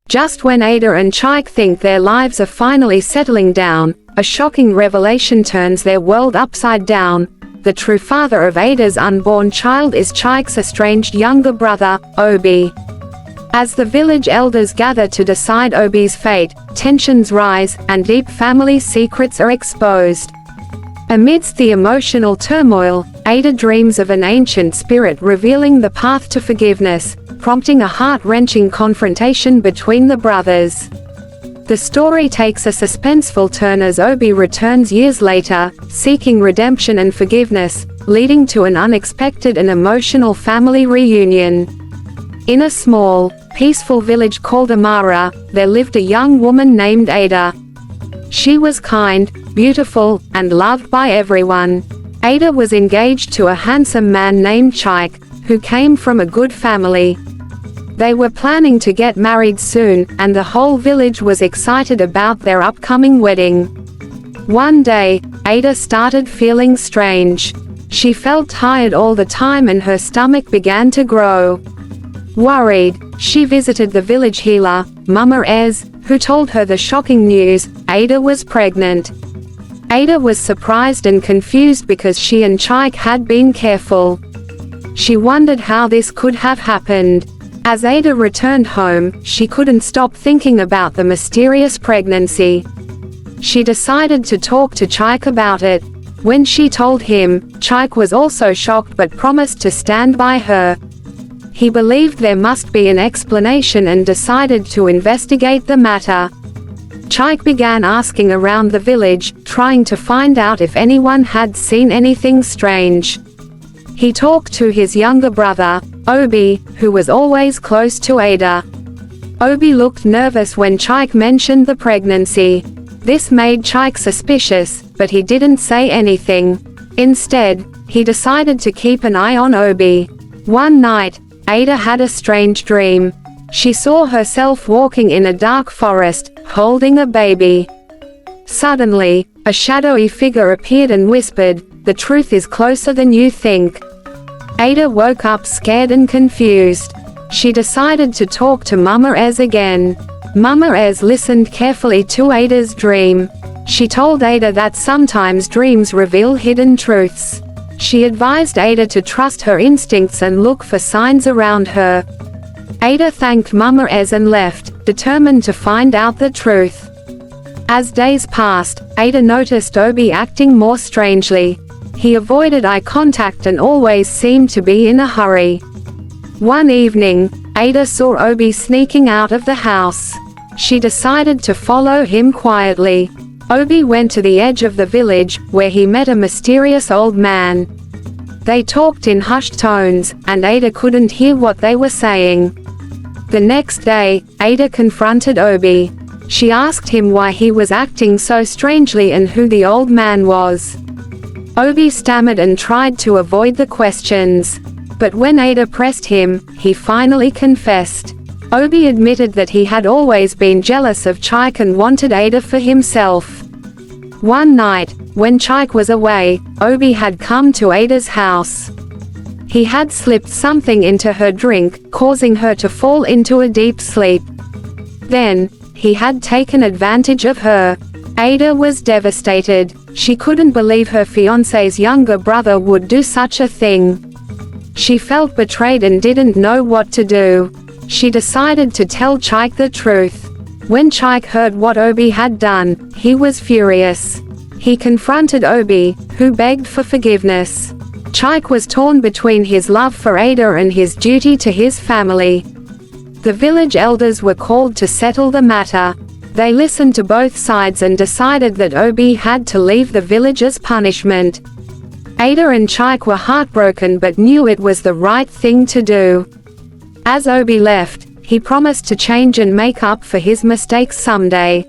Just when Ada and Chike think their lives are finally settling down, a shocking revelation turns their world upside down. The true father of Ada's unborn child is Chike's estranged younger brother, Obi. As the village elders gather to decide Obi's fate, tensions rise, and deep family secrets are exposed. Amidst the emotional turmoil, Ada dreams of an ancient spirit revealing the path to forgiveness, prompting a heart-wrenching confrontation between the brothers. The story takes a suspenseful turn as Obi returns years later, seeking redemption and forgiveness, leading to an unexpected and emotional family reunion. In a small, peaceful village called Imara, there lived a young woman named Ada. She was kind, beautiful, and loved by everyone. Ada was engaged to a handsome man named Chike, who came from a good family. They were planning to get married soon, and the whole village was excited about their upcoming wedding. One day, Ada started feeling strange. She felt tired all the time and her stomach began to grow. Worried, she visited the village healer, Mama Ez, who told her the shocking news: Ada was pregnant. Ada was surprised and confused because she and Chike had been careful. She wondered how this could have happened. As Ada returned home, she couldn't stop thinking about the mysterious pregnancy. She decided to talk to Chike about it. When she told him, Chike was also shocked but promised to stand by her. He believed there must be an explanation and decided to investigate the matter. Chike began asking around the village, trying to find out if anyone had seen anything strange. He talked to his younger brother, Obi, who was always close to Ada. Obi looked nervous when Chike mentioned the pregnancy. This made Chike suspicious, but he didn't say anything. Instead, he decided to keep an eye on Obi. One night, Ada had a strange dream. She saw herself walking in a dark forest, holding a baby. Suddenly, a shadowy figure appeared and whispered, "The truth is closer than you think." Ada woke up scared and confused. She decided to talk to Mama Ez again. Mama Ez listened carefully to Ada's dream. She told Ada that sometimes dreams reveal hidden truths. She advised Ada to trust her instincts and look for signs around her. Ada thanked Mama Ez and left, determined to find out the truth. As days passed, Ada noticed Obi acting more strangely. He avoided eye contact and always seemed to be in a hurry. One evening, Ada saw Obi sneaking out of the house. She decided to follow him quietly. Obi went to the edge of the village, where he met a mysterious old man. They talked in hushed tones, and Ada couldn't hear what they were saying. The next day, Ada confronted Obi. She asked him why he was acting so strangely and who the old man was. Obi stammered and tried to avoid the questions. But when Ada pressed him, he finally confessed. Obi admitted that he had always been jealous of Chike and wanted Ada for himself. One night, when Chike was away, Obi had come to Ada's house. He had slipped something into her drink, causing her to fall into a deep sleep. Then, he had taken advantage of her. Ada was devastated. She couldn't believe her fiancé's younger brother would do such a thing. She felt betrayed and didn't know what to do. She decided to tell Chike the truth. When Chike heard what Obi had done, he was furious. He confronted Obi, who begged for forgiveness. Chike was torn between his love for Ada and his duty to his family. The village elders were called to settle the matter. They listened to both sides and decided that Obi had to leave the village as punishment. Ada and Chike were heartbroken but knew it was the right thing to do. As Obi left, he promised to change and make up for his mistakes someday.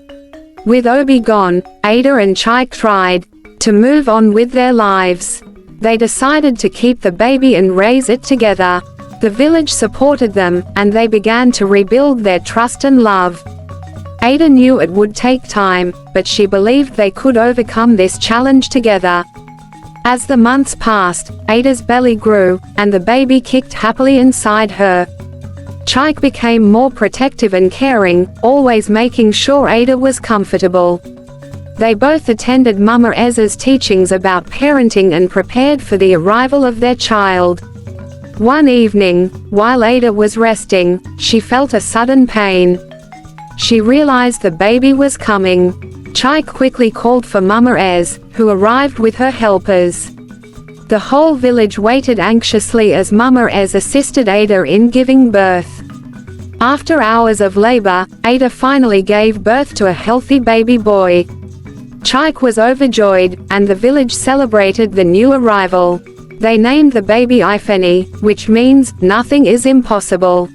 With Obi gone, Ada and Chike tried to move on with their lives. They decided to keep the baby and raise it together. The village supported them, and they began to rebuild their trust and love. Ada knew it would take time, but she believed they could overcome this challenge together. As the months passed, Ada's belly grew, and the baby kicked happily inside her. Chike became more protective and caring, always making sure Ada was comfortable. They both attended Mama Ez's teachings about parenting and prepared for the arrival of their child. One evening, while Ada was resting, she felt a sudden pain. She realized the baby was coming. Chike quickly called for Mama Ez, who arrived with her helpers. The whole village waited anxiously as Mama Ez assisted Ada in giving birth. After hours of labor, Ada finally gave birth to a healthy baby boy. Chike was overjoyed, and the village celebrated the new arrival. They named the baby Ieni, which means, nothing is impossible.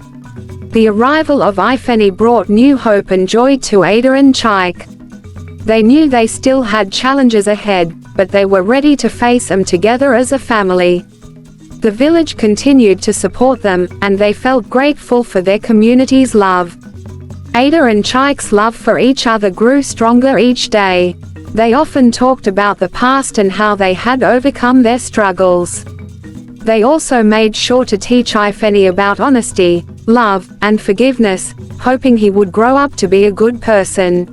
The arrival of Ieni brought new hope and joy to Ada and Chike. They knew they still had challenges ahead, but they were ready to face them together as a family. The village continued to support them, and they felt grateful for their community's love. Ada and Chike's love for each other grew stronger each day. They often talked about the past and how they had overcome their struggles. They also made sure to teach Ieni about honesty, love, and forgiveness, hoping he would grow up to be a good person.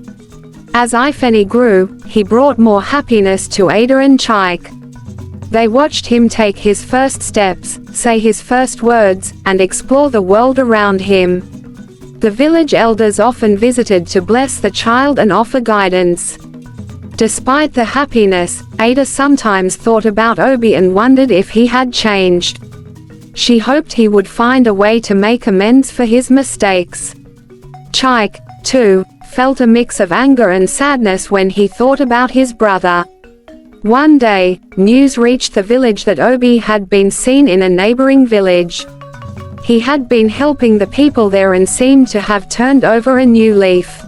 As Ieni grew, he brought more happiness to Ada and Chike. They watched him take his first steps, say his first words, and explore the world around him. The village elders often visited to bless the child and offer guidance. Despite the happiness, Ada sometimes thought about Obi and wondered if he had changed. She hoped he would find a way to make amends for his mistakes. Chike, too, felt a mix of anger and sadness when he thought about his brother. One day, news reached the village that Obi had been seen in a neighboring village. He had been helping the people there and seemed to have turned over a new leaf.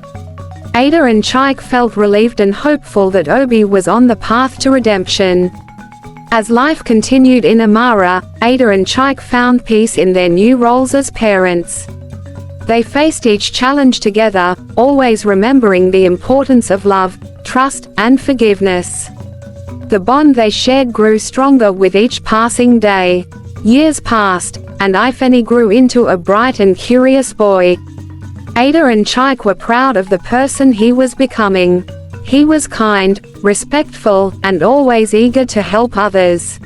Ada and Chike felt relieved and hopeful that Obi was on the path to redemption. As life continued in Imara, Ada and Chike found peace in their new roles as parents. They faced each challenge together, always remembering the importance of love, trust, and forgiveness. The bond they shared grew stronger with each passing day. Years passed, and Ieni grew into a bright and curious boy. Ada and Chike were proud of the person he was becoming. He was kind, respectful, and always eager to help others.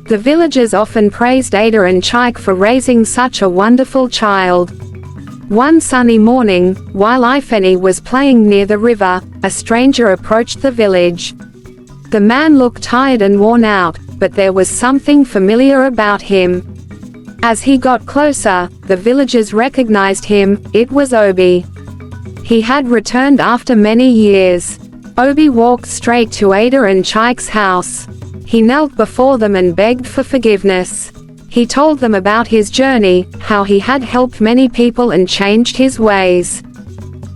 The villagers often praised Ada and Chike for raising such a wonderful child. One sunny morning, while Ieni was playing near the river, a stranger approached the village. The man looked tired and worn out, but there was something familiar about him. As he got closer, the villagers recognized him. It was Obi. He had returned after many years. Obi walked straight to Ada and Chike's house. He knelt before them and begged for forgiveness. He told them about his journey, how he had helped many people and changed his ways.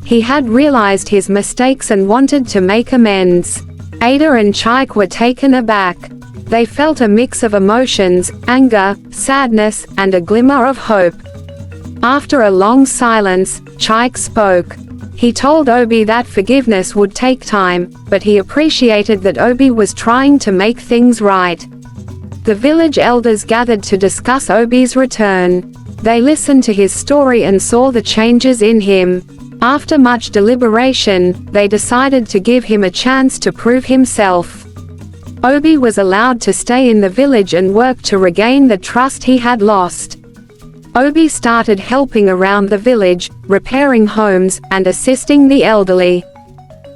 He had realized his mistakes and wanted to make amends. Ada and Chike were taken aback. They felt a mix of emotions, anger, sadness, and a glimmer of hope. After a long silence, Chike spoke. He told Obi that forgiveness would take time, but he appreciated that Obi was trying to make things right. The village elders gathered to discuss Obi's return. They listened to his story and saw the changes in him. After much deliberation, they decided to give him a chance to prove himself. Obi was allowed to stay in the village and work to regain the trust he had lost. Obi started helping around the village, repairing homes, and assisting the elderly.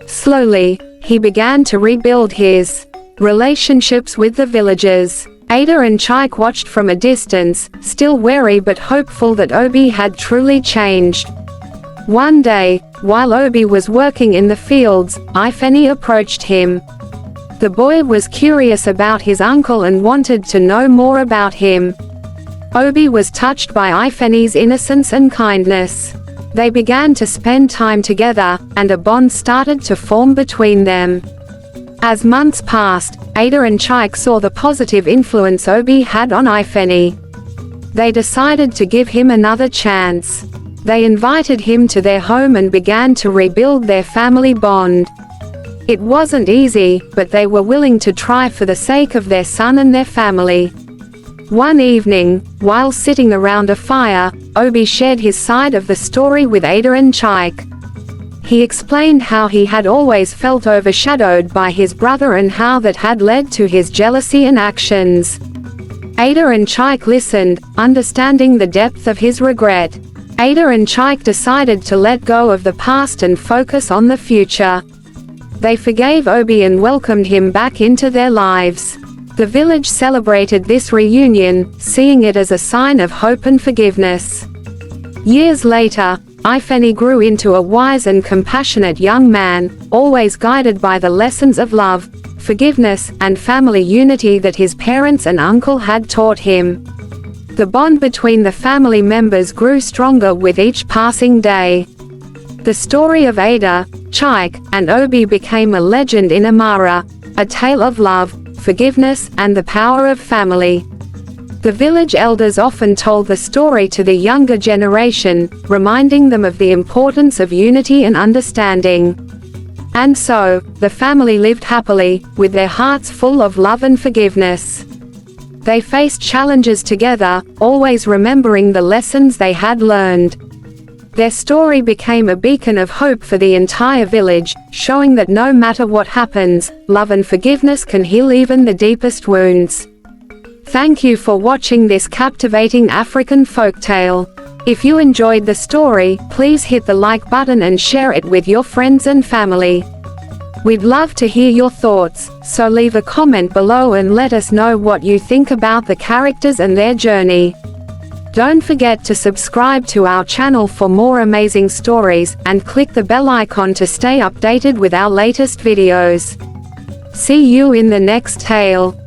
Slowly, he began to rebuild his relationships with the villagers. Ada and Chike watched from a distance, still wary but hopeful that Obi had truly changed. One day, while Obi was working in the fields, Ieni approached him. The boy was curious about his uncle and wanted to know more about him. Obi was touched by Ieni's innocence and kindness. They began to spend time together, and a bond started to form between them. As months passed, Ada and Chike saw the positive influence Obi had on Ieni. They decided to give him another chance. They invited him to their home and began to rebuild their family bond. It wasn't easy, but they were willing to try for the sake of their son and their family. One evening, while sitting around a fire, Obi shared his side of the story with Ada and Chike. He explained how he had always felt overshadowed by his brother and how that had led to his jealousy and actions. Ada and Chike listened, understanding the depth of his regret. Ada and Chike decided to let go of the past and focus on the future. They forgave Obi and welcomed him back into their lives. The village celebrated this reunion, seeing it as a sign of hope and forgiveness. Years later, Ieni grew into a wise and compassionate young man, always guided by the lessons of love, forgiveness, and family unity that his parents and uncle had taught him. The bond between the family members grew stronger with each passing day. The story of Ada, Chike, and Obi became a legend in Imara, a tale of love, forgiveness, and the power of family. The village elders often told the story to the younger generation, reminding them of the importance of unity and understanding. And so, the family lived happily, with their hearts full of love and forgiveness. They faced challenges together, always remembering the lessons they had learned. Their story became a beacon of hope for the entire village, showing that no matter what happens, love and forgiveness can heal even the deepest wounds. Thank you for watching this captivating African folktale. If you enjoyed the story, please hit the like button and share it with your friends and family. We'd love to hear your thoughts, so leave a comment below and let us know what you think about the characters and their journey. Don't forget to subscribe to our channel for more amazing stories, and click the bell icon to stay updated with our latest videos. See you in the next tale.